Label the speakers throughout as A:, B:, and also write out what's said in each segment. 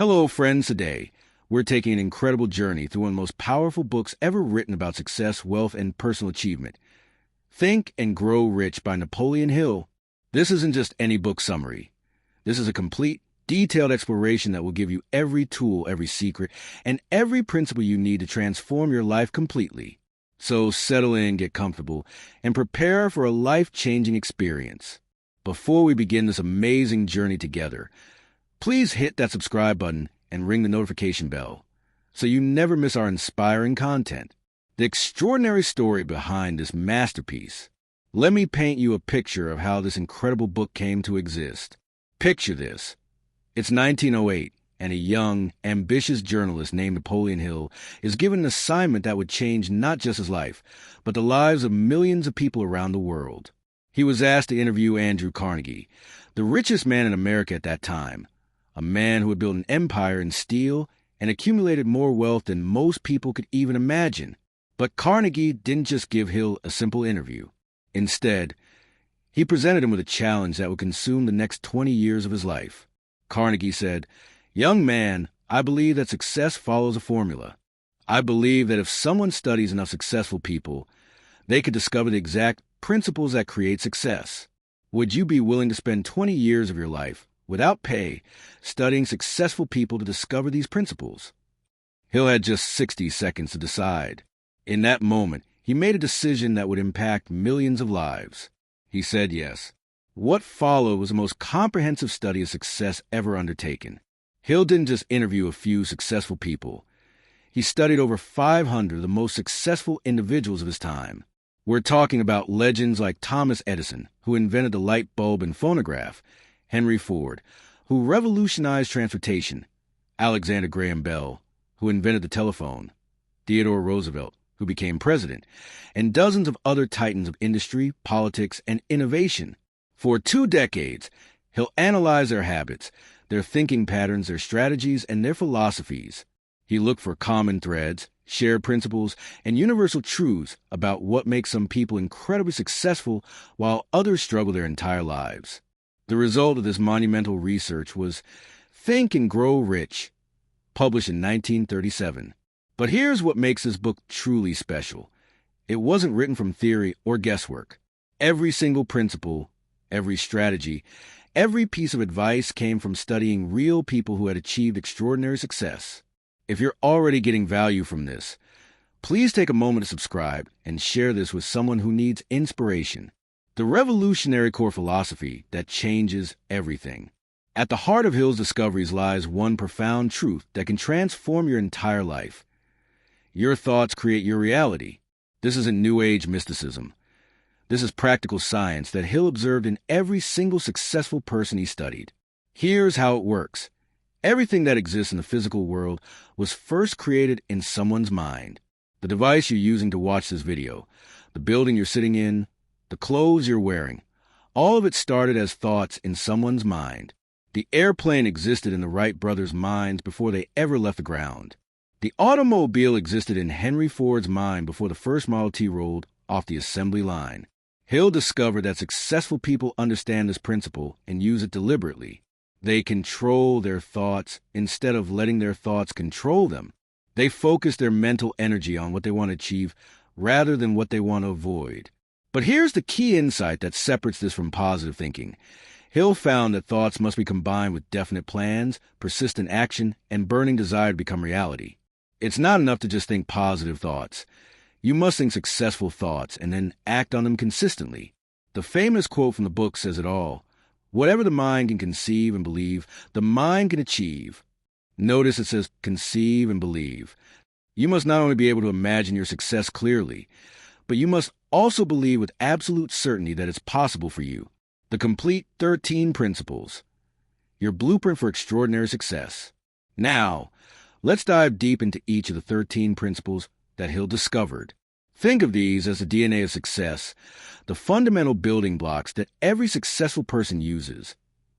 A: Hello, friends. Today, we're taking an incredible journey through one of the most powerful books ever written about success, wealth, and personal achievement. Think and Grow Rich by Napoleon Hill. This isn't just any book summary. This is a complete, detailed exploration that will give you every tool, every secret, and every principle you need to transform your life completely. So settle in, get comfortable, and prepare for a life-changing experience. Before we begin this amazing journey together, please hit that subscribe button and ring the notification bell so you never miss our inspiring content. The extraordinary story behind this masterpiece. Let me paint you a picture of how this incredible book came to exist. Picture this. It's 1908, and a young, ambitious journalist named Napoleon Hill is given an assignment that would change not just his life, but the lives of millions of people around the world. He was asked to interview Andrew Carnegie, the richest man in America at that time, a man who had built an empire in steel and accumulated more wealth than most people could even imagine. But Carnegie didn't just give Hill a simple interview. Instead, he presented him with a challenge that would consume the next 20 years of his life. Carnegie said, "Young man, I believe that success follows a formula. I believe that if someone studies enough successful people, they could discover the exact principles that create success. Would you be willing to spend 20 years of your life, without pay, studying successful people to discover these principles?" Hill had just 60 seconds to decide. In that moment, he made a decision that would impact millions of lives. He said yes. What followed was the most comprehensive study of success ever undertaken. Hill didn't just interview a few successful people. He studied over 500 of the most successful individuals of his time. We're talking about legends like Thomas Edison, who invented the light bulb and phonograph, Henry Ford, who revolutionized transportation, Alexander Graham Bell, who invented the telephone, Theodore Roosevelt, who became president, and dozens of other titans of industry, politics, and innovation. For 2 decades, Hill analyzed their habits, their thinking patterns, their strategies, and their philosophies. He looked for common threads, shared principles, and universal truths about what makes some people incredibly successful while others struggle their entire lives. The result of this monumental research was Think and Grow Rich, published in 1937. But here's what makes this book truly special. It wasn't written from theory or guesswork. Every single principle, every strategy, every piece of advice came from studying real people who had achieved extraordinary success. If you're already getting value from this, please take a moment to subscribe and share this with someone who needs inspiration. The revolutionary core philosophy that changes everything. At the heart of Hill's discoveries lies one profound truth that can transform your entire life. Your thoughts create your reality. This isn't New Age mysticism. This is practical science that Hill observed in every single successful person he studied. Here's how it works. Everything that exists in the physical world was first created in someone's mind. The device you're using to watch this video, the building you're sitting in, the clothes you're wearing, all of it started as thoughts in someone's mind. The airplane existed in the Wright brothers' minds before they ever left the ground. The automobile existed in Henry Ford's mind before the first Model T rolled off the assembly line. Hill discovered that successful people understand this principle and use it deliberately. They control their thoughts instead of letting their thoughts control them. They focus their mental energy on what they want to achieve rather than what they want to avoid. But here's the key insight that separates this from positive thinking. Hill found that thoughts must be combined with definite plans, persistent action, and burning desire to become reality. It's not enough to just think positive thoughts. You must think successful thoughts and then act on them consistently. The famous quote from the book says it all. Whatever the mind can conceive and believe, the mind can achieve. Notice it says conceive and believe. You must not only be able to imagine your success clearly, but you must also believe with absolute certainty that it's possible for you. The complete 13 principles. Your blueprint for extraordinary success. Now, let's dive deep into each of the 13 principles that Hill discovered. Think of these as the DNA of success, the fundamental building blocks that every successful person uses,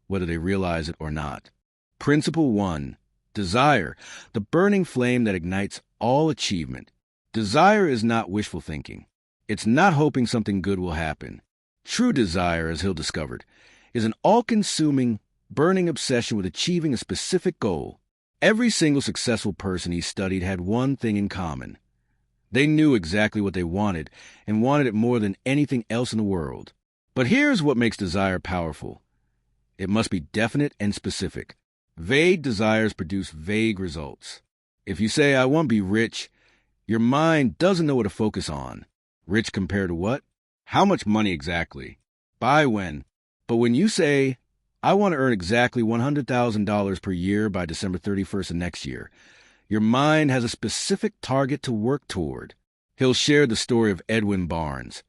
A: whether they realize it or not. Principle 1. Desire, the burning flame that ignites all achievement. Desire is not wishful thinking. It's not hoping something good will happen. True desire, as Hill discovered, is an all-consuming, burning obsession with achieving a specific goal. Every single successful person he studied had one thing in common. They knew exactly what they wanted and wanted it more than anything else in the world. But here's what makes desire powerful. It must be definite and specific. Vague desires produce vague results. If you say, I want to be rich, your mind doesn't know what to focus on. Rich compared to what? How much money exactly? By when? But when you say, I want to earn exactly $100,000 per year by December 31st of next year, your mind has a specific target to work toward. Hill shared the story of Edwin Barnes,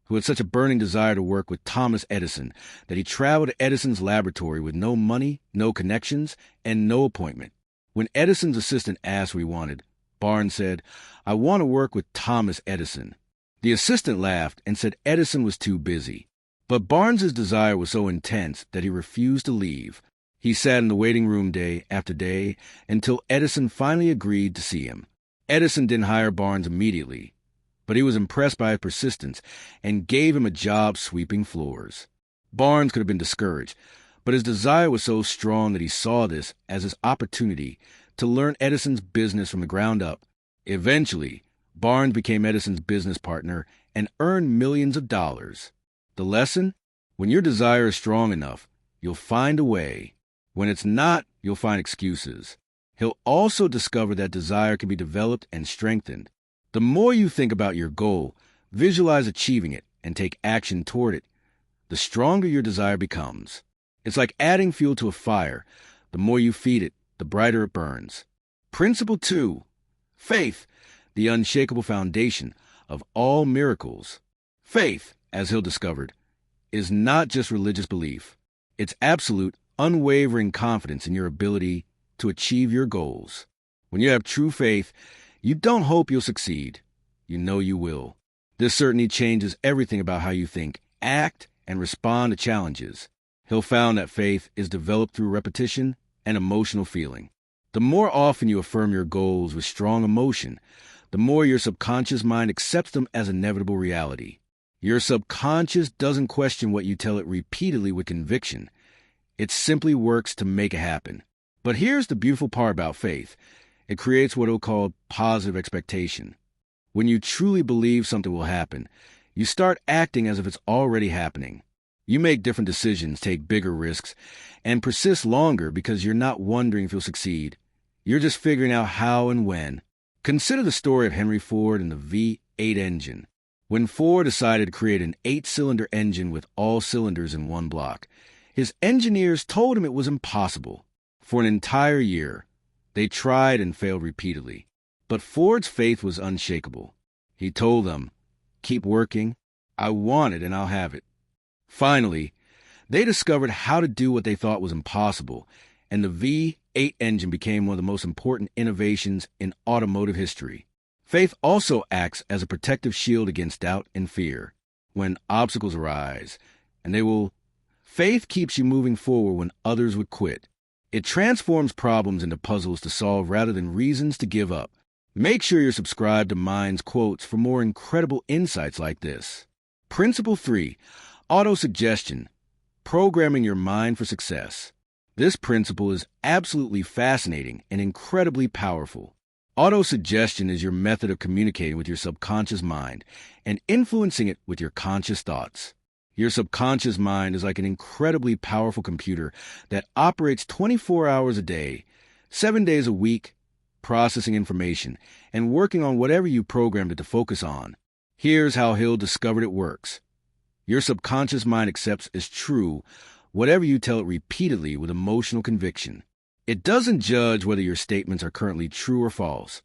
A: who had such a burning desire to work with Thomas Edison that he traveled to Edison's laboratory with no money, no connections, and no appointment. When Edison's assistant asked what he wanted, Barnes said, I want to work with Thomas Edison. The assistant laughed and said Edison was too busy. But Barnes's desire was so intense that he refused to leave. He sat in the waiting room day after day until Edison finally agreed to see him. Edison didn't hire Barnes immediately, but he was impressed by his persistence and gave him a job sweeping floors. Barnes could have been discouraged, but his desire was so strong that he saw this as his opportunity to learn Edison's business from the ground up. Eventually, Barnes became Edison's business partner and earned millions of dollars. The lesson? When your desire is strong enough, you'll find a way. When it's not, you'll find excuses. He'll also discover that desire can be developed and strengthened. The more you think about your goal, visualize achieving it, and take action toward it, the stronger your desire becomes. It's like adding fuel to a fire. The more you feed it, the brighter it burns. Principle 2. Faith, the unshakable foundation of all miracles. Faith, as Hill discovered, is not just religious belief. It's absolute, unwavering confidence in your ability to achieve your goals. When you have true faith, you don't hope you'll succeed. You know you will. This certainty changes everything about how you think, act, and respond to challenges. Hill found that faith is developed through repetition and emotional feeling. The more often you affirm your goals with strong emotion, the more your subconscious mind accepts them as inevitable reality. Your subconscious doesn't question what you tell it repeatedly with conviction. It simply works to make it happen. But here's the beautiful part about faith. It creates what we'll call positive expectation. When you truly believe something will happen, you start acting as if it's already happening. You make different decisions, take bigger risks, and persist longer because you're not wondering if you'll succeed. You're just figuring out how and when. Consider the story of Henry Ford and the V8 engine. When Ford decided to create an 8-cylinder engine with all cylinders in one block, his engineers told him it was impossible. For an entire year, they tried and failed repeatedly. But Ford's faith was unshakable. He told them, keep working. I want it and I'll have it. Finally, they discovered how to do what they thought was impossible, and the V8 engine became one of the most important innovations in automotive history. Faith also acts as a protective shield against doubt and fear. When obstacles arise, faith keeps you moving forward when others would quit. It transforms problems into puzzles to solve rather than reasons to give up. Make sure you're subscribed to Mind's Quotes for more incredible insights like this. Principle 3. Autosuggestion. Programming your mind for success. This principle is absolutely fascinating and incredibly powerful. Autosuggestion is your method of communicating with your subconscious mind and influencing it with your conscious thoughts. Your subconscious mind is like an incredibly powerful computer that operates 24 hours a day, 7 days a week, processing information and working on whatever you programmed it to focus on. Here's how Hill discovered it works. Your subconscious mind accepts as true whatever you tell it repeatedly with emotional conviction. It doesn't judge whether your statements are currently true or false.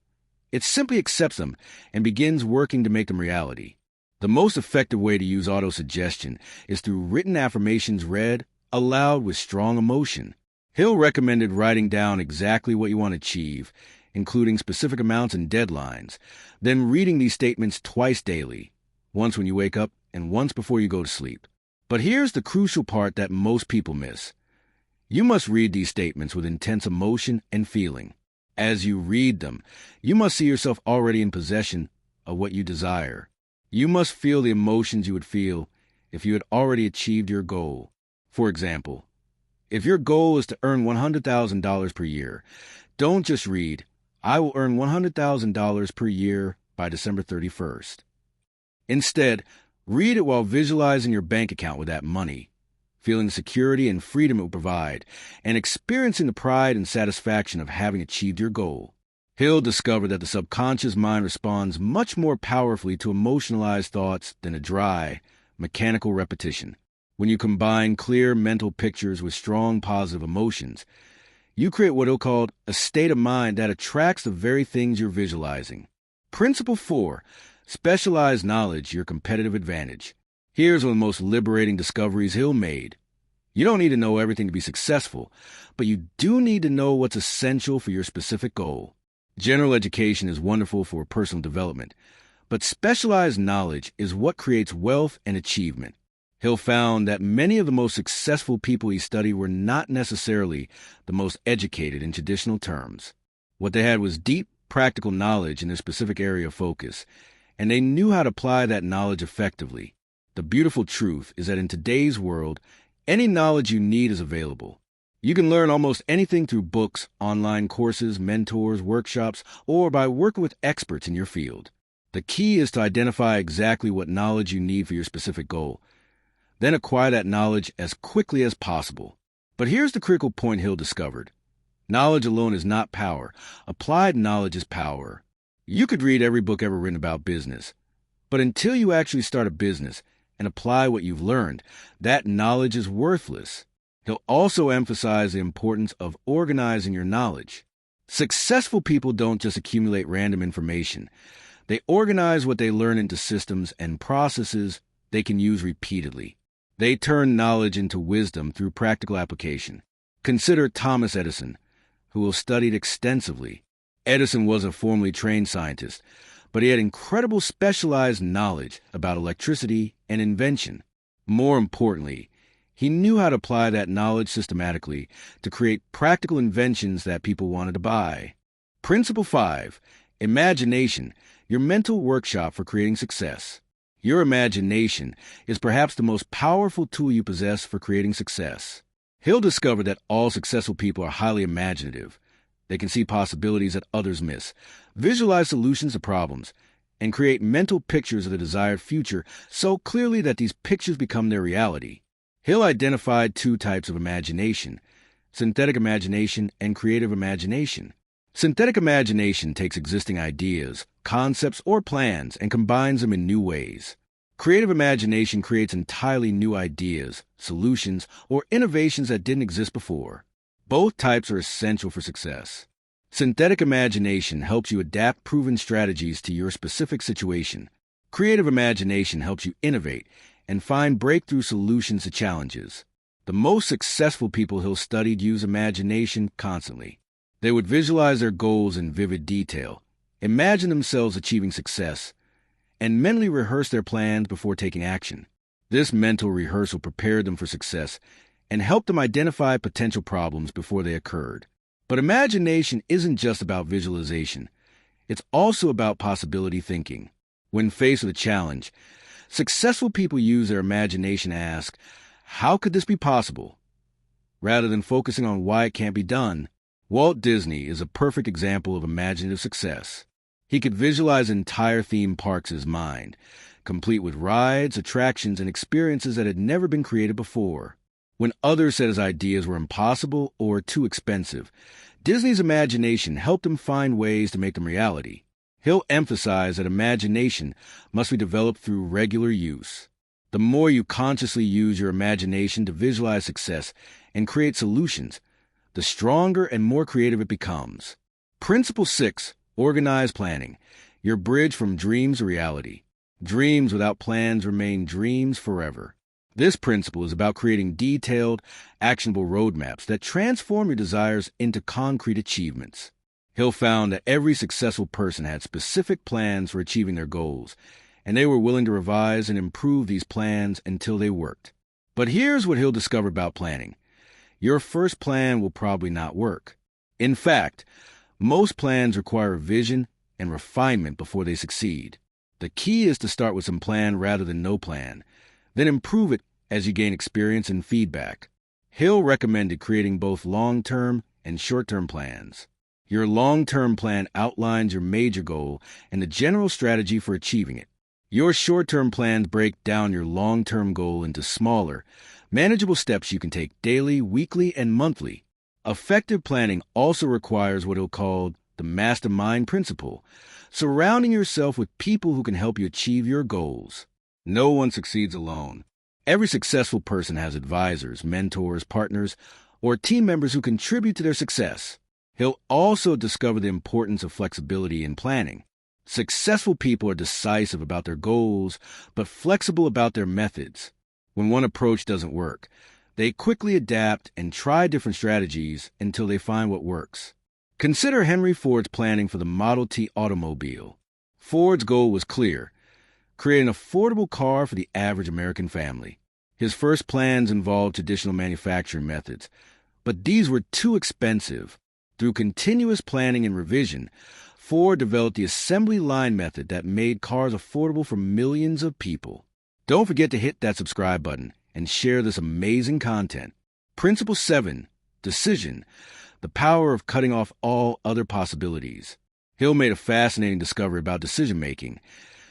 A: It simply accepts them and begins working to make them reality. The most effective way to use autosuggestion is through written affirmations read aloud with strong emotion. Hill recommended writing down exactly what you want to achieve, including specific amounts and deadlines, then reading these statements twice daily, once when you wake up and once before you go to sleep. But here's the crucial part that most people miss. You must read these statements with intense emotion and feeling. As you read them, you must see yourself already in possession of what you desire. You must feel the emotions you would feel if you had already achieved your goal. For example, if your goal is to earn $100,000 per year, Don't just read, "I will earn $100,000 per year by December 31st." Instead, read it while visualizing your bank account with that money, feeling the security and freedom it will provide, and experiencing the pride and satisfaction of having achieved your goal. Hill discovered that the subconscious mind responds much more powerfully to emotionalized thoughts than a dry, mechanical repetition. When you combine clear mental pictures with strong positive emotions, you create what he'll call a state of mind that attracts the very things you're visualizing. Principle 4. Specialized knowledge, your competitive advantage. Here's one of the most liberating discoveries Hill made. You don't need to know everything to be successful, but you do need to know what's essential for your specific goal. General education is wonderful for personal development, but specialized knowledge is what creates wealth and achievement. Hill found that many of the most successful people he studied were not necessarily the most educated in traditional terms. What they had was deep, practical knowledge in their specific area of focus, and they knew how to apply that knowledge effectively. The beautiful truth is that in today's world, any knowledge you need is available. You can learn almost anything through books, online courses, mentors, workshops, or by working with experts in your field. The key is to identify exactly what knowledge you need for your specific goal, then acquire that knowledge as quickly as possible. But here's the critical point Hill discovered. Knowledge alone is not power. Applied knowledge is power. You could read every book ever written about business, but until you actually start a business and apply what you've learned, that knowledge is worthless. He'll also emphasize the importance of organizing your knowledge. Successful people don't just accumulate random information. They organize what they learn into systems and processes they can use repeatedly. They turn knowledge into wisdom through practical application. Consider Thomas Edison, who was studied extensively. Edison wasn't a formally trained scientist, but he had incredible specialized knowledge about electricity and invention. More importantly, he knew how to apply that knowledge systematically to create practical inventions that people wanted to buy. Principle 5. Imagination, your mental workshop for creating success. Your imagination is perhaps the most powerful tool you possess for creating success. Hill discovered that all successful people are highly imaginative. They can see possibilities that others miss, visualize solutions to problems, and create mental pictures of the desired future so clearly that these pictures become their reality. Hill identified 2 types of imagination: synthetic imagination and creative imagination. Synthetic imagination takes existing ideas, concepts, or plans and combines them in new ways. Creative imagination creates entirely new ideas, solutions, or innovations that didn't exist before. Both types are essential for success. Synthetic imagination helps you adapt proven strategies to your specific situation. Creative imagination helps you innovate and find breakthrough solutions to challenges. The most successful people Hill studied use imagination constantly. They would visualize their goals in vivid detail, imagine themselves achieving success, and mentally rehearse their plans before taking action. This mental rehearsal prepared them for success and helped them identify potential problems before they occurred. But imagination isn't just about visualization. It's also about possibility thinking. When faced with a challenge, successful people use their imagination to ask, "How could this be possible?" rather than focusing on why it can't be done. Walt Disney is a perfect example of imaginative success. He could visualize entire theme parks in his mind, complete with rides, attractions, and experiences that had never been created before. When others said his ideas were impossible or too expensive, Disney's imagination helped him find ways to make them reality. Hill emphasized that imagination must be developed through regular use. The more you consciously use your imagination to visualize success and create solutions, the stronger and more creative it becomes. Principle 6. Organized planning, your bridge from dreams to reality. Dreams without plans remain dreams forever. This principle is about creating detailed, actionable roadmaps that transform your desires into concrete achievements. Hill found that every successful person had specific plans for achieving their goals, and they were willing to revise and improve these plans until they worked. But here's what Hill discovered about planning. Your first plan will probably not work. In fact, most plans require vision and refinement before they succeed. The key is to start with some plan rather than no plan, then improve it as you gain experience and feedback. Hill recommended creating both long-term and short-term plans. Your long-term plan outlines your major goal and the general strategy for achieving it. Your short-term plans break down your long-term goal into smaller, manageable steps you can take daily, weekly, and monthly. Effective planning also requires what he'll call the mastermind principle, surrounding yourself with people who can help you achieve your goals. No one succeeds alone. Every successful person has advisors, mentors, partners, or team members who contribute to their success. He'll also discover the importance of flexibility in planning. Successful people are decisive about their goals, but flexible about their methods. When one approach doesn't work, they quickly adapt and try different strategies until they find what works. Consider Henry Ford's planning for the Model T automobile. Ford's goal was clear: create an affordable car for the average American family. His first plans involved traditional manufacturing methods, but these were too expensive. Through continuous planning and revision, Ford developed the assembly line method that made cars affordable for millions of people. Don't forget to hit that subscribe button and share this amazing content. Principle 7, Decision, the power of cutting off all other possibilities. Hill made a fascinating discovery about decision-making.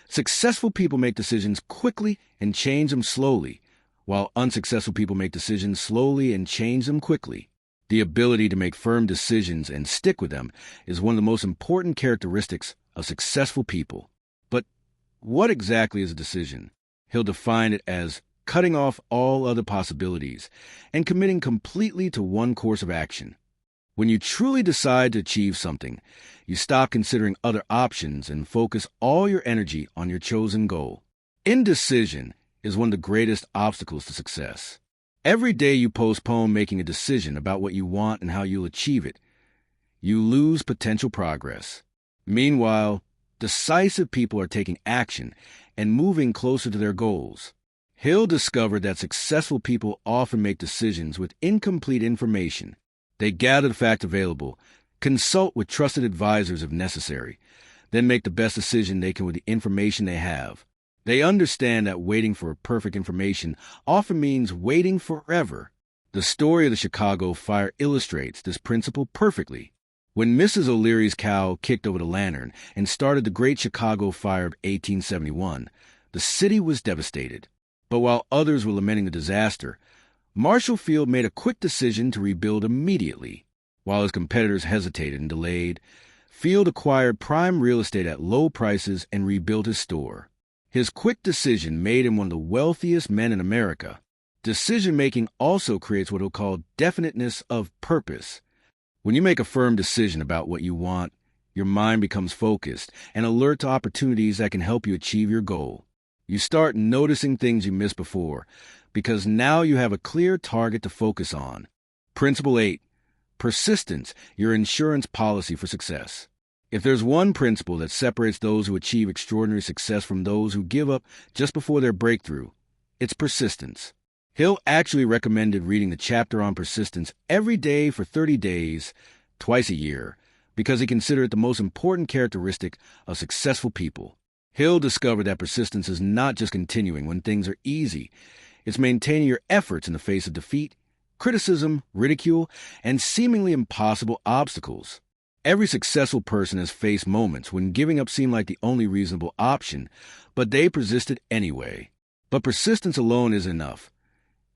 A: Successful people make decisions quickly and change them slowly, while unsuccessful people make decisions slowly and change them quickly. The ability to make firm decisions and stick with them is one of the most important characteristics of successful people. But what exactly is a decision? He'll define it as cutting off all other possibilities and committing completely to one course of action. When you truly decide to achieve something, you stop considering other options and focus all your energy on your chosen goal. Indecision is one of the greatest obstacles to success. Every day you postpone making a decision about what you want and how you'll achieve it, you lose potential progress. Meanwhile, decisive people are taking action and moving closer to their goals. Hill discovered that successful people often make decisions with incomplete information. They gather the facts available, consult with trusted advisors if necessary, then make the best decision they can with the information they have. They understand that waiting for perfect information often means waiting forever. The story of the Chicago fire illustrates this principle perfectly. When Mrs. O'Leary's cow kicked over the lantern and started the Great Chicago Fire of 1871, the city was devastated. But while others were lamenting the disaster, Marshall Field made a quick decision to rebuild immediately. While his competitors hesitated and delayed, Field acquired prime real estate at low prices and rebuilt his store. His quick decision made him one of the wealthiest men in America. Decision-making also creates what he'll call definiteness of purpose. When you make a firm decision about what you want, your mind becomes focused and alert to opportunities that can help you achieve your goal. You start noticing things you missed before, because now you have a clear target to focus on. Principle 8, Persistence, your insurance policy for success. If there's one principle that separates those who achieve extraordinary success from those who give up just before their breakthrough, it's persistence. Hill actually recommended reading the chapter on persistence every day for 30 days, twice a year, because he considered it the most important characteristic of successful people. Hill discovered that persistence is not just continuing when things are easy. It's maintaining your efforts in the face of defeat, criticism, ridicule, and seemingly impossible obstacles. Every successful person has faced moments when giving up seemed like the only reasonable option, but they persisted anyway. But persistence alone isn't enough.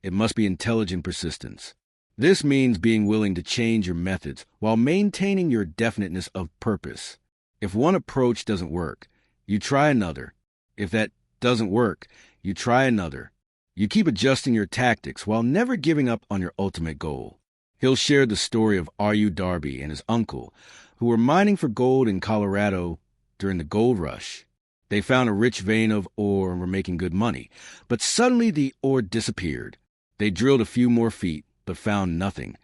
A: It must be intelligent persistence. This means being willing to change your methods while maintaining your definiteness of purpose. If one approach doesn't work, you try another. If that doesn't work, you try another. You keep adjusting your tactics while never giving up on your ultimate goal. Hill shared the story of R.U. Darby and his uncle, who were mining for gold in Colorado during the gold rush. They found a rich vein of ore and were making good money, but suddenly the ore disappeared. They drilled a few more feet, but found nothing.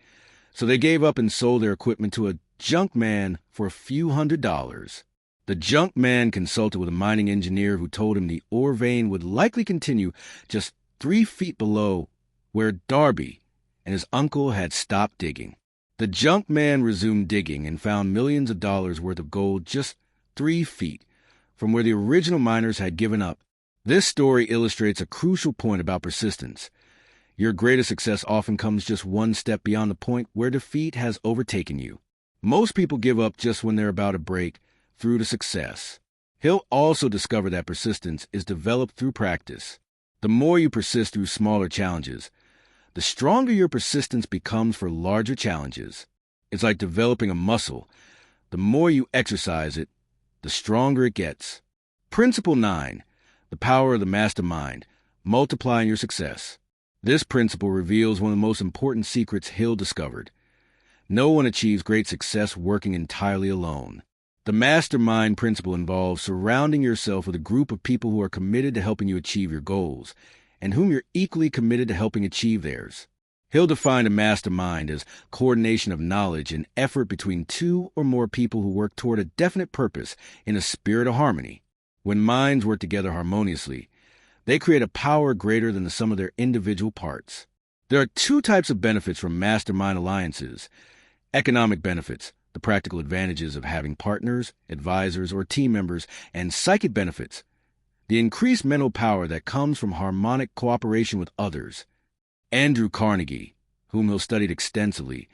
A: So they gave up and sold their equipment to a junk man for a few $100s. The junk man consulted with a mining engineer who told him the ore vein would likely continue just 3 feet below where Darby and his uncle had stopped digging. The junk man resumed digging and found millions of dollars worth of gold just 3 feet from where the original miners had given up. This story illustrates a crucial point about persistence. Your greatest success often comes just one step beyond the point where defeat has overtaken you. Most people give up just when they're about to break through to success. Hill also discovered that persistence is developed through practice. The more you persist through smaller challenges, the stronger your persistence becomes for larger challenges. It's like developing a muscle. The more you exercise it, the stronger it gets. Principle 9, the power of the mastermind, multiplying your success. This principle reveals one of the most important secrets Hill discovered. No one achieves great success working entirely alone. The mastermind principle involves surrounding yourself with a group of people who are committed to helping you achieve your goals, and whom you're equally committed to helping achieve theirs. Hill defined a mastermind as coordination of knowledge and effort between two or more people who work toward a definite purpose in a spirit of harmony. When minds work together harmoniously, they create a power greater than the sum of their individual parts. There are two types of benefits from mastermind alliances. Economic benefits, the practical advantages of having partners, advisors, or team members, and psychic benefits, the increased mental power that comes from harmonic cooperation with others. Andrew Carnegie, whom Hill studied extensively,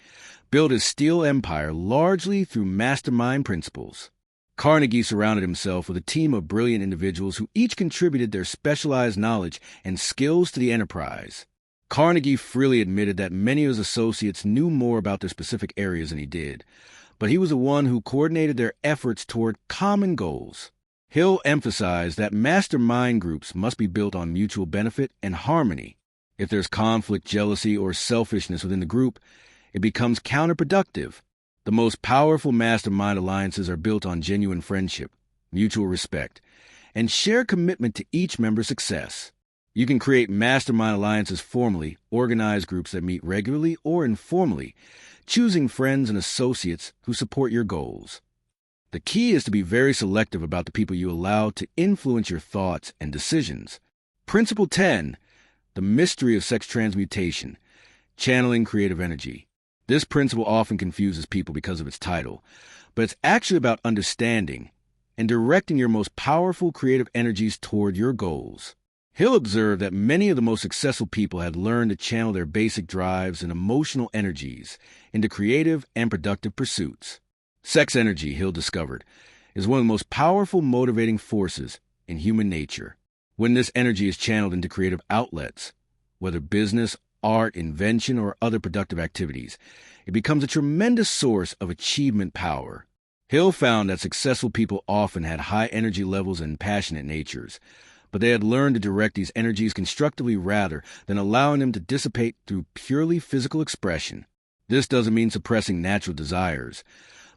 A: built his steel empire largely through mastermind principles. Carnegie surrounded himself with a team of brilliant individuals who each contributed their specialized knowledge and skills to the enterprise. Carnegie freely admitted that many of his associates knew more about their specific areas than he did, but he was the one who coordinated their efforts toward common goals. Hill emphasized that mastermind groups must be built on mutual benefit and harmony. If there's conflict, jealousy, or selfishness within the group, it becomes counterproductive. The most powerful mastermind alliances are built on genuine friendship, mutual respect, and shared commitment to each member's success. You can create mastermind alliances formally, organized groups that meet regularly or informally, choosing friends and associates who support your goals. The key is to be very selective about the people you allow to influence your thoughts and decisions. Principle 10, the mystery of sex transmutation, channeling creative energy. This principle often confuses people because of its title, but it's actually about understanding and directing your most powerful creative energies toward your goals. Hill observed that many of the most successful people had learned to channel their basic drives and emotional energies into creative and productive pursuits. Sex energy, Hill discovered, is one of the most powerful motivating forces in human nature. When this energy is channeled into creative outlets, whether business, art, invention, or other productive activities, it becomes a tremendous source of achievement power. Hill found that successful people often had high energy levels and passionate natures, but they had learned to direct these energies constructively rather than allowing them to dissipate through purely physical expression. This doesn't mean suppressing natural desires,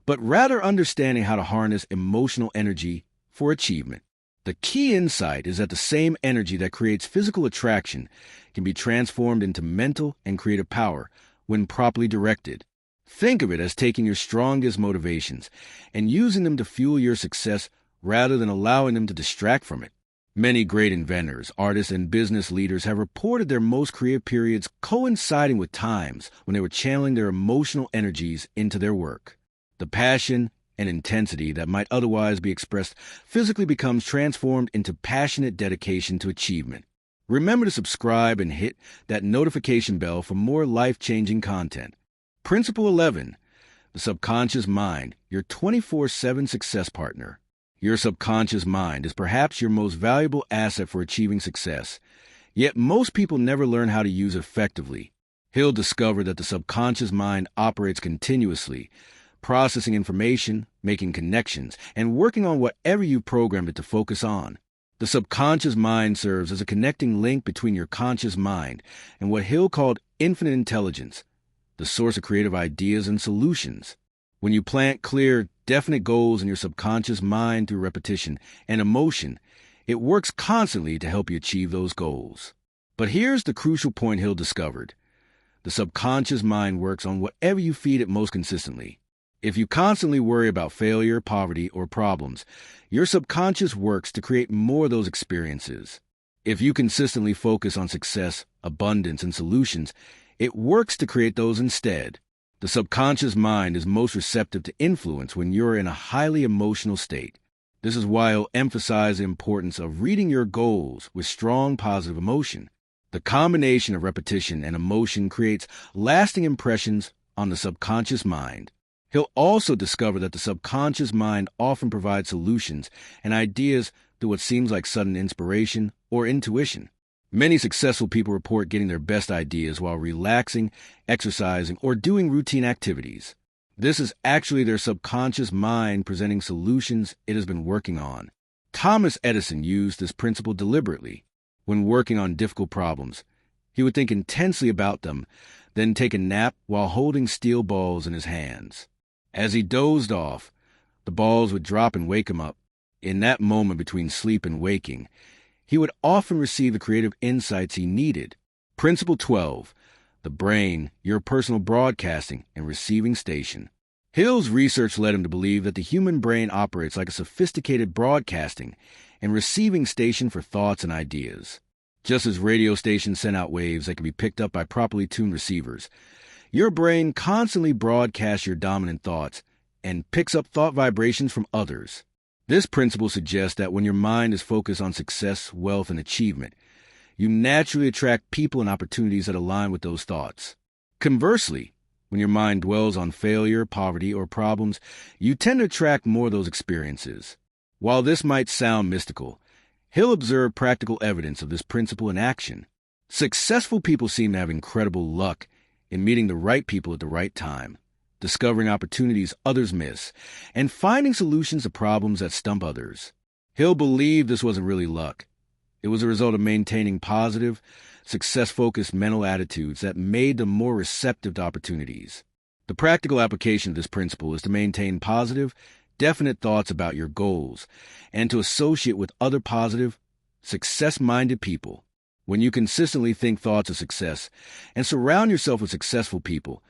A: but rather understanding how to harness emotional energy for achievement. The key insight is that the same energy that creates physical attraction can be transformed into mental and creative power when properly directed. Think of it as taking your strongest motivations and using them to fuel your success rather than allowing them to distract from it. Many great inventors, artists, and business leaders have reported their most creative periods coinciding with times when they were channeling their emotional energies into their work. The passion and intensity that might otherwise be expressed physically becomes transformed into passionate dedication to achievement. Remember to subscribe and hit that notification bell for more life-changing content. Principle 11, the subconscious mind, your 24/7 success partner. Your subconscious mind is perhaps your most valuable asset for achieving success, yet most people never learn how to use it effectively. Hill discovered that the subconscious mind operates continuously, processing information, making connections, and working on whatever you programmed it to focus on. The subconscious mind serves as a connecting link between your conscious mind and what Hill called infinite intelligence, the source of creative ideas and solutions. When you plant clear, definite goals in your subconscious mind through repetition and emotion, it works constantly to help you achieve those goals. But here's the crucial point Hill discovered. The subconscious mind works on whatever you feed it most consistently. If you constantly worry about failure, poverty, or problems, your subconscious works to create more of those experiences. If you consistently focus on success, abundance, and solutions, it works to create those instead. The subconscious mind is most receptive to influence when you're in a highly emotional state. This is why I'll emphasize the importance of reading your goals with strong positive emotion. The combination of repetition and emotion creates lasting impressions on the subconscious mind. He'll also discover that the subconscious mind often provides solutions and ideas through what seems like sudden inspiration or intuition. Many successful people report getting their best ideas while relaxing, exercising, or doing routine activities. This is actually their subconscious mind presenting solutions it has been working on. Thomas Edison used this principle deliberately. When working on difficult problems, he would think intensely about them, then take a nap while holding steel balls in his hands. As he dozed off, the balls would drop and wake him up. In that moment between sleep and waking, he would often receive the creative insights he needed. Principle 12. The brain, your personal broadcasting and receiving station. Hill's research led him to believe that the human brain operates like a sophisticated broadcasting and receiving station for thoughts and ideas. Just as radio stations send out waves that can be picked up by properly tuned receivers, your brain constantly broadcasts your dominant thoughts and picks up thought vibrations from others. This principle suggests that when your mind is focused on success, wealth, and achievement, you naturally attract people and opportunities that align with those thoughts. Conversely, when your mind dwells on failure, poverty, or problems, you tend to attract more of those experiences. While this might sound mystical, Hill observed practical evidence of this principle in action. Successful people seem to have incredible luck in meeting the right people at the right time, discovering opportunities others miss, and finding solutions to problems that stump others. Hill believed this wasn't really luck. It was a result of maintaining positive, success-focused mental attitudes that made them more receptive to opportunities. The practical application of this principle is to maintain positive, definite thoughts about your goals and to associate with other positive, success-minded people. When you consistently think thoughts of success and surround yourself with successful people,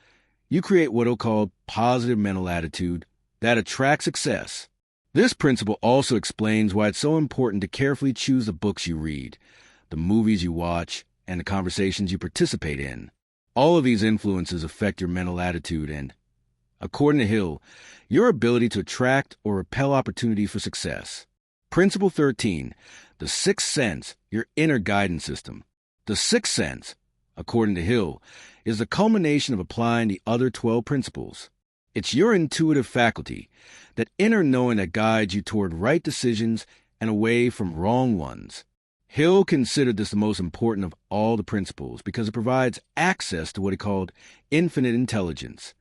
A: you create what are called positive mental attitude that attracts success. This principle also explains why it's so important to carefully choose the books you read, the movies you watch, and the conversations you participate in. All of these influences affect your mental attitude and, according to Hill, your ability to attract or repel opportunities for success. Principle 13. The sixth sense, your inner guidance system. The sixth sense, according to Hill, is the culmination of applying the other 12 principles. It's your intuitive faculty, that inner knowing that guides you toward right decisions and away from wrong ones. Hill considered this the most important of all the principles because it provides access to what he called infinite intelligence.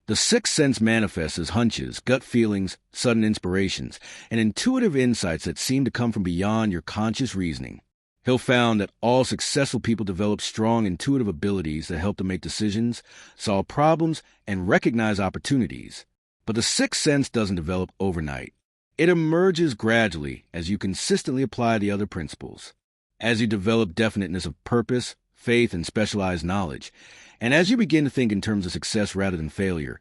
A: The sixth sense manifests as hunches, gut feelings, sudden inspirations, and intuitive insights that seem to come from beyond your conscious reasoning. Hill found that all successful people develop strong intuitive abilities that help them make decisions, solve problems, and recognize opportunities. But the sixth sense doesn't develop overnight. It emerges gradually as you consistently apply the other principles. As you develop definiteness of purpose, faith, and specialized knowledge, and as you begin to think in terms of success rather than failure,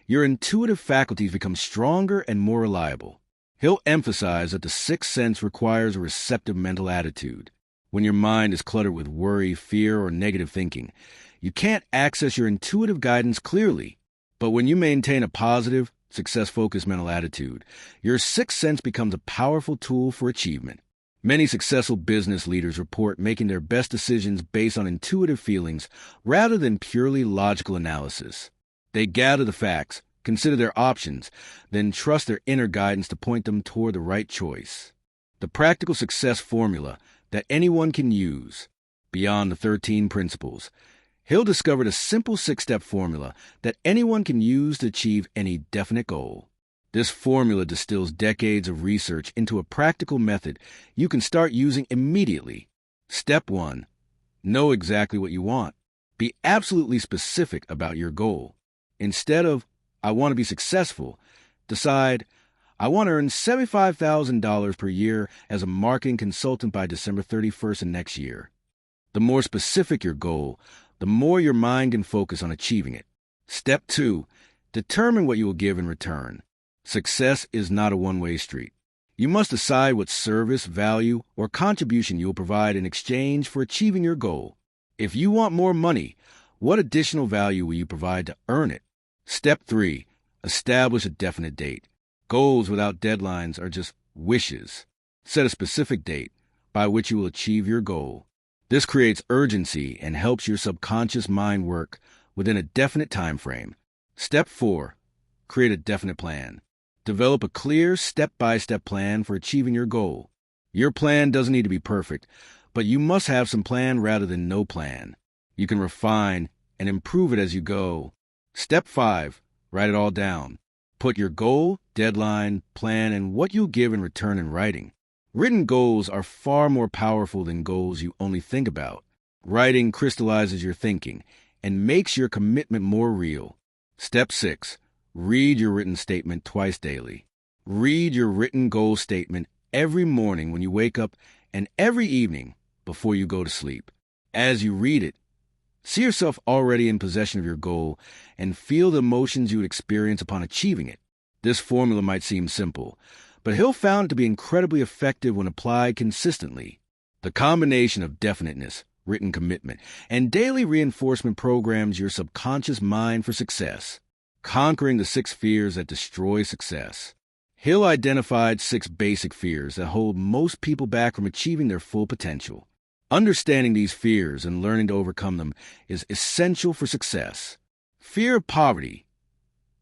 A: your intuitive faculties become stronger and more reliable. Hill emphasized that the sixth sense requires a receptive mental attitude. When your mind is cluttered with worry, fear, or negative thinking, you can't access your intuitive guidance clearly. But when you maintain a positive, success-focused mental attitude, your sixth sense becomes a powerful tool for achievement. Many successful business leaders report making their best decisions based on intuitive feelings rather than purely logical analysis. They gather the facts, consider their options, then trust their inner guidance to point them toward the right choice. The practical success formula that anyone can use. Beyond the 13 principles, Hill discovered a simple 6-step formula that anyone can use to achieve any definite goal. This formula distills decades of research into a practical method you can start using immediately. Step 1. Know exactly what you want. Be absolutely specific about your goal. Instead of, I want to be successful, decide, I want to earn $75,000 per year as a marketing consultant by December 31st of next year. The more specific your goal, the more your mind can focus on achieving it. Step 2. Determine what you will give in return. Success is not a one-way street. You must decide what service, value, or contribution you will provide in exchange for achieving your goal. If you want more money, what additional value will you provide to earn it? Step 3. Establish a definite date. Goals without deadlines are just wishes. Set a specific date by which you will achieve your goal. This creates urgency and helps your subconscious mind work within a definite time frame. Step 4. create a definite plan. Develop a clear, step-by-step plan for achieving your goal. Your plan doesn't need to be perfect, but you must have some plan rather than no plan. You can refine and improve it as you go. Step 5. Write it all down. Put your goal, deadline, plan, and what you'll give in return in writing. Written goals are far more powerful than goals you only think about. Writing crystallizes your thinking and makes your commitment more real. Step 6. Read your written statement twice daily. Read your written goal statement every morning when you wake up and every evening before you go to sleep. As you read it, see yourself already in possession of your goal and feel the emotions you would experience upon achieving it. This formula might seem simple, but Hill found it to be incredibly effective when applied consistently. The combination of definiteness, written commitment, and daily reinforcement programs your subconscious mind for success, conquering the 6 fears that destroy success. Hill identified 6 basic fears that hold most people back from achieving their full potential. Understanding these fears and learning to overcome them is essential for success. Fear of poverty.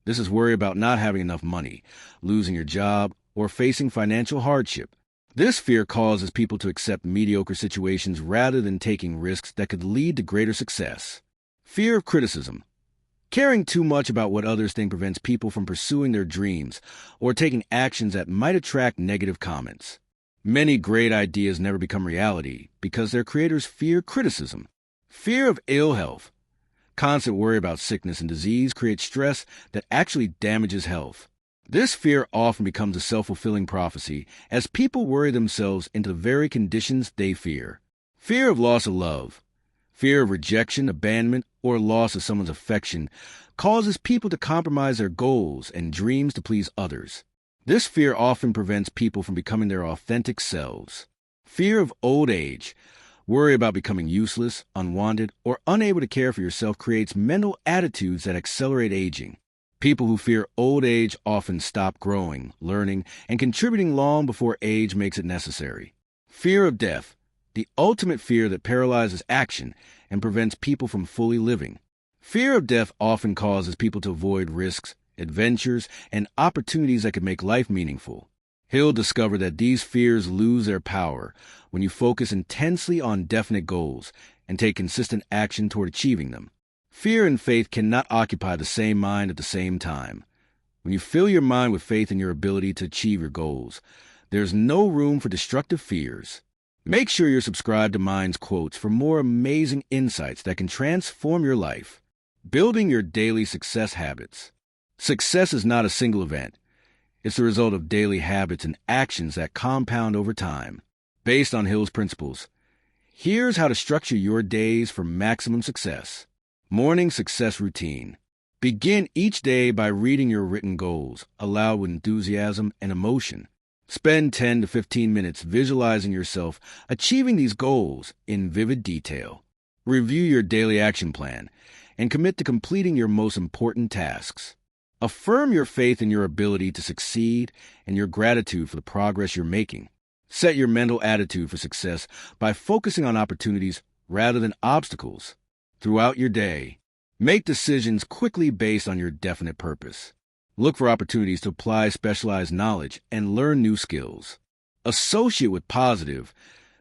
A: This is worry about not having enough money, losing your job, or facing financial hardship. This fear causes people to accept mediocre situations rather than taking risks that could lead to greater success. Fear of criticism. Caring too much about what others think prevents people from pursuing their dreams or taking actions that might attract negative comments. Many great ideas never become reality because their creators fear criticism. Fear of ill health. Constant worry about sickness and disease creates stress that actually damages health. This fear often becomes a self-fulfilling prophecy as people worry themselves into the very conditions they fear. Fear of loss of love. Fear of rejection, abandonment, or loss of someone's affection causes people to compromise their goals and dreams to please others. This fear often prevents people from becoming their authentic selves. Fear of old age. Worry about becoming useless, unwanted, or unable to care for yourself creates mental attitudes that accelerate aging. People who fear old age often stop growing, learning, and contributing long before age makes it necessary. Fear of death. The ultimate fear that paralyzes action and prevents people from fully living. Fear of death often causes people to avoid risks, adventures, and opportunities that could make life meaningful. Hill discovered that these fears lose their power when you focus intensely on definite goals and take consistent action toward achieving them. Fear and faith cannot occupy the same mind at the same time. When you fill your mind with faith in your ability to achieve your goals, there's no room for destructive fears. Make sure you're subscribed to Mind's Quotes for more amazing insights that can transform your life. Building your daily success habits. Success is not a single event. It's the result of daily habits and actions that compound over time. Based on Hill's principles, here's how to structure your days for maximum success. Morning success routine. Begin each day by reading your written goals, aloud with enthusiasm and emotion. Spend 10 to 15 minutes visualizing yourself achieving these goals in vivid detail. Review your daily action plan and commit to completing your most important tasks. Affirm your faith in your ability to succeed and your gratitude for the progress you're making. Set your mental attitude for success by focusing on opportunities rather than obstacles. Throughout your day, make decisions quickly based on your definite purpose. Look for opportunities to apply specialized knowledge and learn new skills. Associate with positive,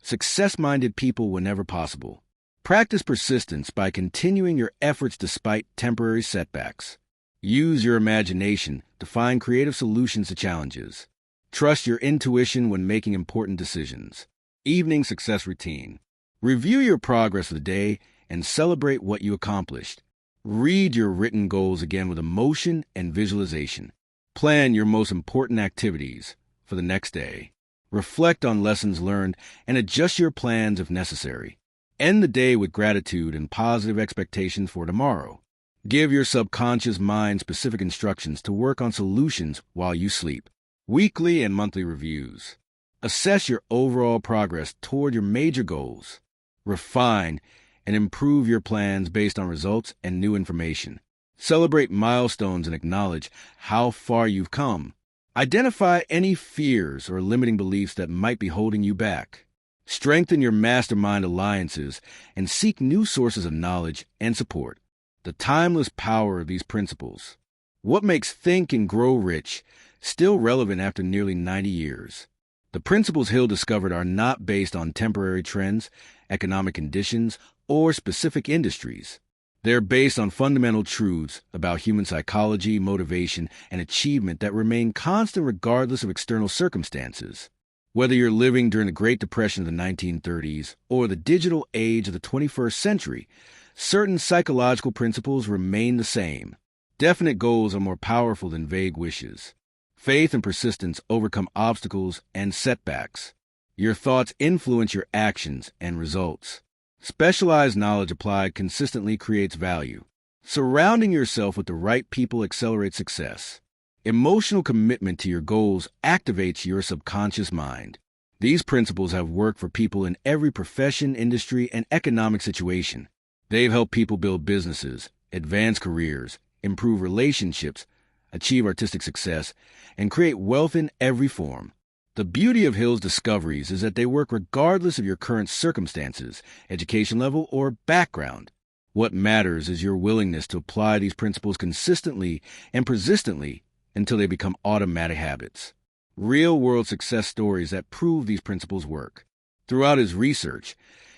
A: success-minded people whenever possible. Practice persistence by continuing your efforts despite temporary setbacks. Use your imagination to find creative solutions to challenges. Trust your intuition when making important decisions. Evening success routine. Review your progress of the day and celebrate what you accomplished. Read your written goals again with emotion and visualization. Plan your most important activities for the next day. Reflect on lessons learned and adjust your plans if necessary. End the day with gratitude and positive expectations for tomorrow. Give your subconscious mind specific instructions to work on solutions while you sleep. Weekly and monthly reviews. Assess your overall progress toward your major goals. Refine and improve your plans based on results and new information. Celebrate milestones and acknowledge how far you've come. Identify any fears or limiting beliefs that might be holding you back. Strengthen your mastermind alliances and seek new sources of knowledge and support. The timeless power of these principles. What makes Think and Grow Rich still relevant after nearly 90 years? The principles Hill discovered are not based on temporary trends, economic conditions, or specific industries. They're based on fundamental truths about human psychology, motivation, and achievement that remain constant regardless of external circumstances. Whether you're living during the Great Depression of the 1930s or the digital age of the 21st century, certain psychological principles remain the same. Definite goals are more powerful than vague wishes. Faith and persistence overcome obstacles and setbacks. Your thoughts influence your actions and results. Specialized knowledge applied consistently creates value. Surrounding yourself with the right people accelerates success. Emotional commitment to your goals activates your subconscious mind. These principles have worked for people in every profession, industry, and economic situation. They've helped people build businesses, advance careers, improve relationships, achieve artistic success, and create wealth in every form. The beauty of Hill's discoveries is that they work regardless of your current circumstances, education level, or background. What matters is your willingness to apply these principles consistently and persistently until they become automatic habits. Real-world success stories that prove these principles work. Throughout his research,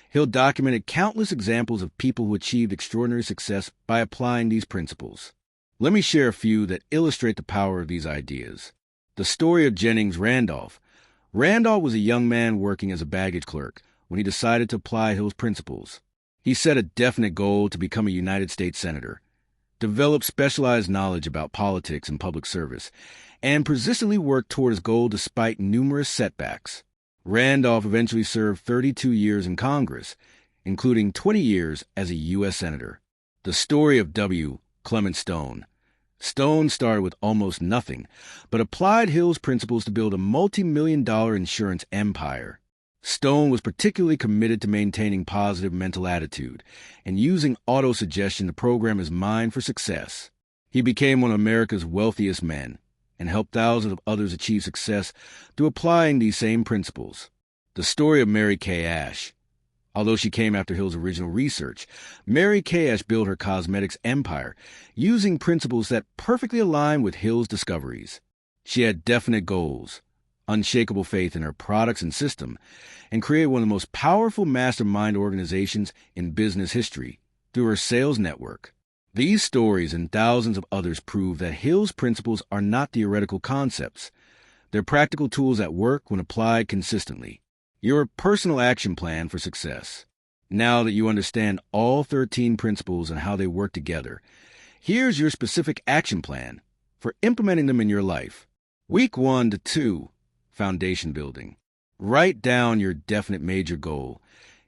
A: Hill documented countless examples of people who achieved extraordinary success by applying these principles. Let me share a few that illustrate the power of these ideas. The story of Jennings Randolph. Randolph was a young man working as a baggage clerk when he decided to apply Hill's principles. He set a definite goal to become a United States Senator, developed specialized knowledge about politics and public service, and persistently worked toward his goal despite numerous setbacks. Randolph eventually served 32 years in Congress, including 20 years as a U.S. Senator. The story of W. Clement Stone. Stone started with almost nothing, but applied Hill's principles to build a multi-million-dollar insurance empire. Stone was particularly committed to maintaining positive mental attitude and using autosuggestion to program his mind for success. He became one of America's wealthiest men and helped thousands of others achieve success through applying these same principles. The story of Mary Kay Ash. Although she came after Hill's original research, Mary Kay Ash built her cosmetics empire using principles that perfectly aligned with Hill's discoveries. She had definite goals, unshakable faith in her products and system, and created one of the most powerful mastermind organizations in business history through her sales network. These stories and thousands of others prove that Hill's principles are not theoretical concepts. They're practical tools that work when applied consistently. Your personal action plan for success. Now that you understand all 13 principles and how they work together, here's your specific action plan for implementing them in your life. Week 1 to 2, foundation building. Write down your definite major goal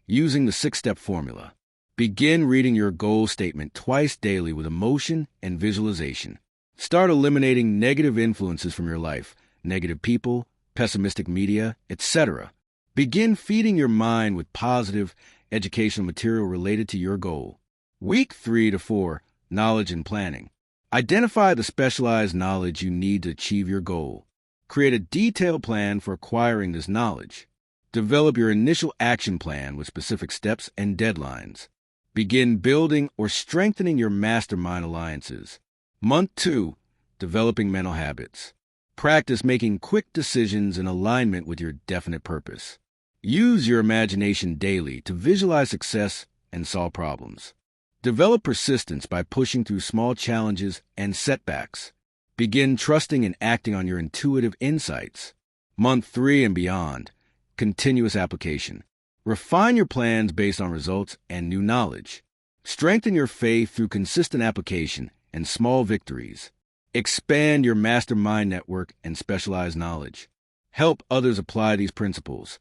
A: using the 6-step formula. Begin reading your goal statement twice daily with emotion and visualization. Start eliminating negative influences from your life, negative people, pessimistic media, etc. Begin feeding your mind with positive, educational material related to your goal. Week 3 to 4, knowledge and planning. Identify the specialized knowledge you need to achieve your goal. Create a detailed plan for acquiring this knowledge. Develop your initial action plan with specific steps and deadlines. Begin building or strengthening your mastermind alliances. Month 2, developing mental habits. Practice making quick decisions in alignment with your definite purpose. Use your imagination daily to visualize success and solve problems. Develop persistence by pushing through small challenges and setbacks. Begin trusting and acting on your intuitive insights. Month 3 and beyond, continuous application. Refine your plans based on results and new knowledge. Strengthen your faith through consistent application and small victories. Expand your mastermind network and specialized knowledge. Help others apply these principles.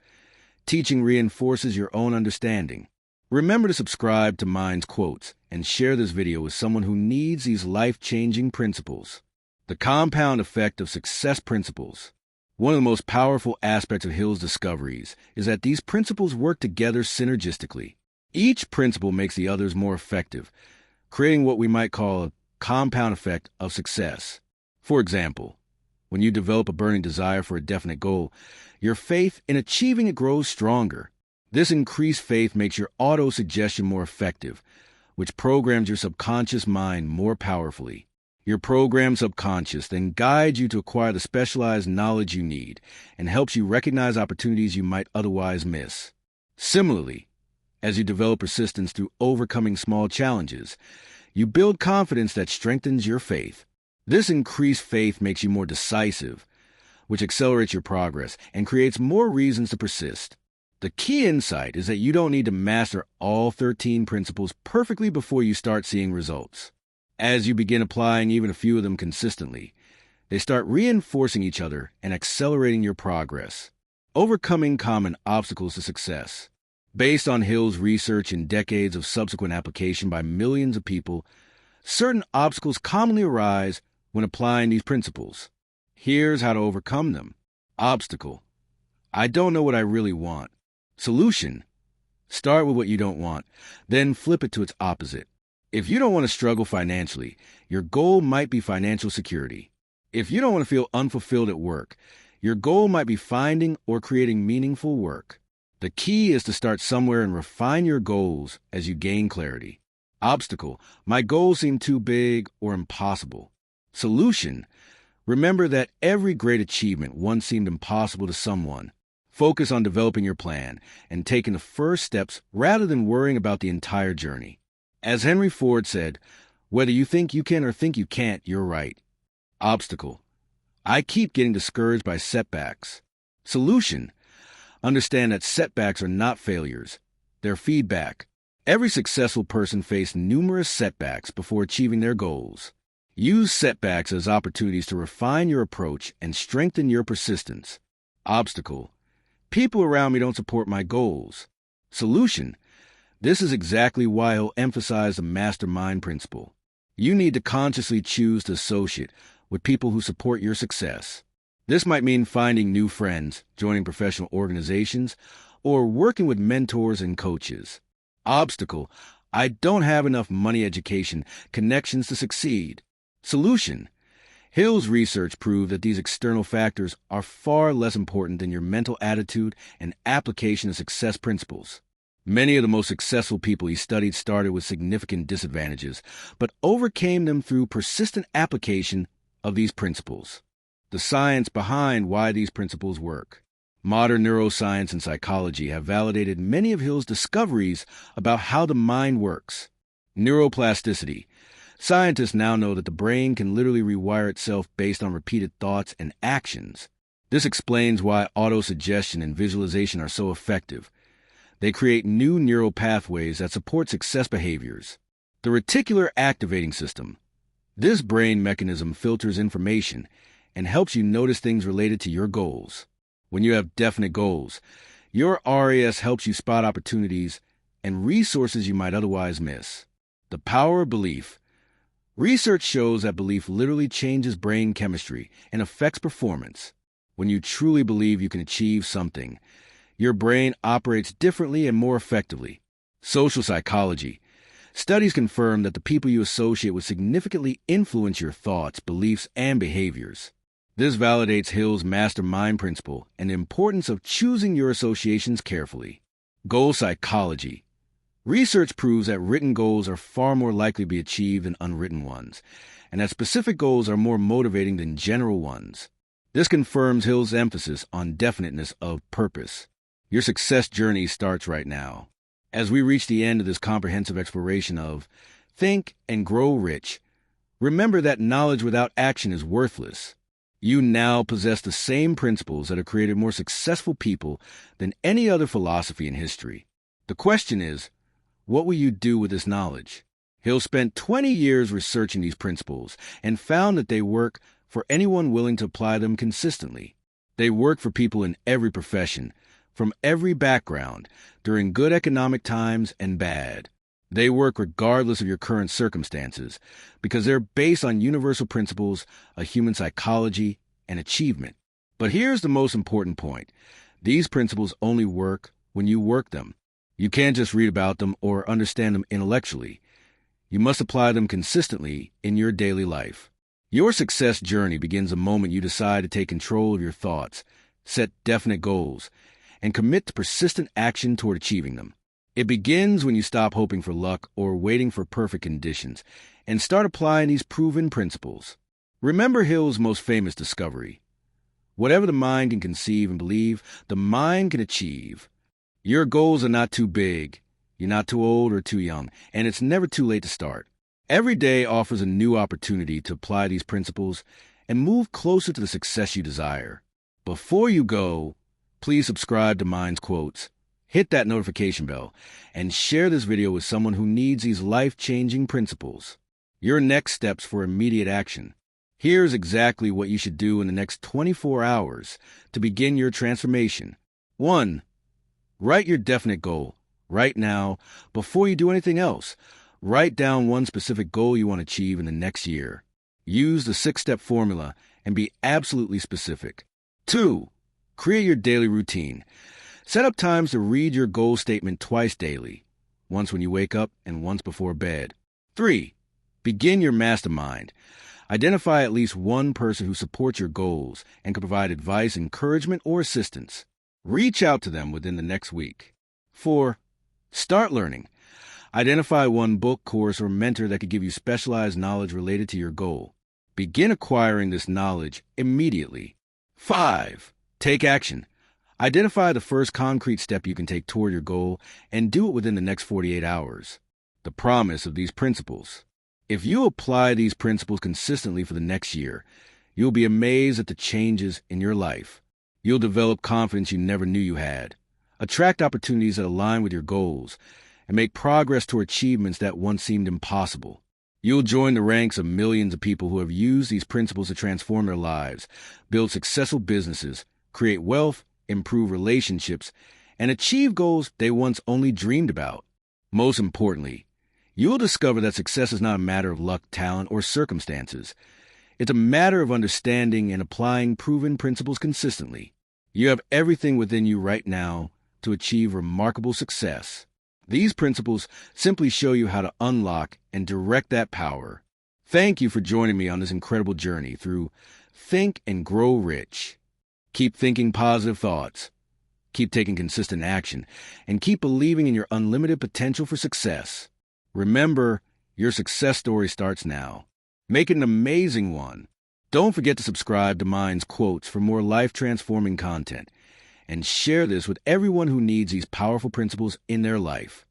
A: Teaching reinforces your own understanding. Remember to subscribe to Mind's Quotes and share this video with someone who needs these life-changing principles. The compound effect of success principles. One of the most powerful aspects of Hill's discoveries is that these principles work together synergistically. Each principle makes the others more effective, creating what we might call a compound effect of success. For example, when you develop a burning desire for a definite goal, your faith in achieving it grows stronger. This increased faith makes your autosuggestion more effective, which programs your subconscious mind more powerfully. Your programmed subconscious then guides you to acquire the specialized knowledge you need and helps you recognize opportunities you might otherwise miss. Similarly, as you develop persistence through overcoming small challenges, you build confidence that strengthens your faith. This increased faith makes you more decisive, which accelerates your progress and creates more reasons to persist. The key insight is that you don't need to master all 13 principles perfectly before you start seeing results. As you begin applying even a few of them consistently, they start reinforcing each other and accelerating your progress. Overcoming common obstacles to success. Based on Hill's research and decades of subsequent application by millions of people, certain obstacles commonly arise when applying these principles. Here's how to overcome them. Obstacle: I don't know what I really want. Solution: start with what you don't want, then flip it to its opposite. If you don't want to struggle financially, your goal might be financial security. If you don't want to feel unfulfilled at work, your goal might be finding or creating meaningful work. The key is to start somewhere and refine your goals as you gain clarity. Obstacle: my goals seem too big or impossible. Solution: remember that every great achievement once seemed impossible to someone. Focus on developing your plan and taking the first steps rather than worrying about the entire journey. As Henry Ford said, whether you think you can or think you can't, you're right. Obstacle: I keep getting discouraged by setbacks. Solution: understand that setbacks are not failures. They're feedback. Every successful person faced numerous setbacks before achieving their goals. Use setbacks as opportunities to refine your approach and strengthen your persistence. Obstacle: people around me don't support my goals. Solution: this is exactly why he'll emphasize the mastermind principle. You need to consciously choose to associate with people who support your success. This might mean finding new friends, joining professional organizations, or working with mentors and coaches. Obstacle: I don't have enough money, education, connections to succeed. Solution: Hill's research proved that these external factors are far less important than your mental attitude and application of success principles. Many of the most successful people he studied started with significant disadvantages, but overcame them through persistent application of these principles. The science behind why these principles work. Modern neuroscience and psychology have validated many of Hill's discoveries about how the mind works. Neuroplasticity. Scientists now know that the brain can literally rewire itself based on repeated thoughts and actions. This explains why autosuggestion and visualization are so effective. They create new neural pathways that support success behaviors. The reticular activating system. This brain mechanism filters information and helps you notice things related to your goals. When you have definite goals, your RAS helps you spot opportunities and resources you might otherwise miss. The power of belief. Research shows that belief literally changes brain chemistry and affects performance. When you truly believe you can achieve something, your brain operates differently and more effectively. Social psychology. Studies confirm that the people you associate with significantly influence your thoughts, beliefs, and behaviors. This validates Hill's mastermind principle and the importance of choosing your associations carefully. Goal psychology. Research proves that written goals are far more likely to be achieved than unwritten ones, and that specific goals are more motivating than general ones. This confirms Hill's emphasis on definiteness of purpose. Your success journey starts right now. As we reach the end of this comprehensive exploration of Think and Grow Rich, remember that knowledge without action is worthless. You now possess the same principles that have created more successful people than any other philosophy in history. The question is, what will you do with this knowledge? Hill spent 20 years researching these principles and found that they work for anyone willing to apply them consistently. They work for people in every profession, from every background, during good economic times and bad. They work regardless of your current circumstances because they're based on universal principles of human psychology and achievement. But here's the most important point. These principles only work when you work them. You can't just read about them or understand them intellectually. You must apply them consistently in your daily life. Your success journey begins the moment you decide to take control of your thoughts, set definite goals, and commit to persistent action toward achieving them. It begins when you stop hoping for luck or waiting for perfect conditions and start applying these proven principles. Remember Hill's most famous discovery: whatever the mind can conceive and believe, the mind can achieve. Your goals are not too big, you're not too old or too young, and it's never too late to start. Every day offers a new opportunity to apply these principles and move closer to the success you desire. Before you go, please subscribe to Mind's Quotes, hit that notification bell, and share this video with someone who needs these life-changing principles. Your next steps for immediate action. Here's exactly what you should do in the next 24 hours to begin your transformation. 1. Write your definite goal. Right now, before you do anything else, write down one specific goal you want to achieve in the next year. Use the 6-step formula and be absolutely specific. 2. Create your daily routine. Set up times to read your goal statement twice daily, once when you wake up and once before bed. 3. Begin your mastermind. Identify at least one person who supports your goals and can provide advice, encouragement, or assistance. Reach out to them within the next week. 4. Start learning. Identify one book, course, or mentor that could give you specialized knowledge related to your goal. Begin acquiring this knowledge immediately. 5. Take action. Identify the first concrete step you can take toward your goal and do it within the next 48 hours. The promise of these principles. If you apply these principles consistently for the next year, you'll be amazed at the changes in your life. You'll develop confidence you never knew you had, attract opportunities that align with your goals, and make progress toward achievements that once seemed impossible. You'll join the ranks of millions of people who have used these principles to transform their lives, build successful businesses, create wealth, improve relationships, and achieve goals they once only dreamed about. Most importantly, you'll discover that success is not a matter of luck, talent, or circumstances. It's a matter of understanding and applying proven principles consistently. You have everything within you right now to achieve remarkable success. These principles simply show you how to unlock and direct that power. Thank you for joining me on this incredible journey through Think and Grow Rich. Keep thinking positive thoughts, keep taking consistent action, and keep believing in your unlimited potential for success. Remember, your success story starts now. Make it an amazing one. Don't forget to subscribe to Mind's Quotes for more life-transforming content, and share this with everyone who needs these powerful principles in their life.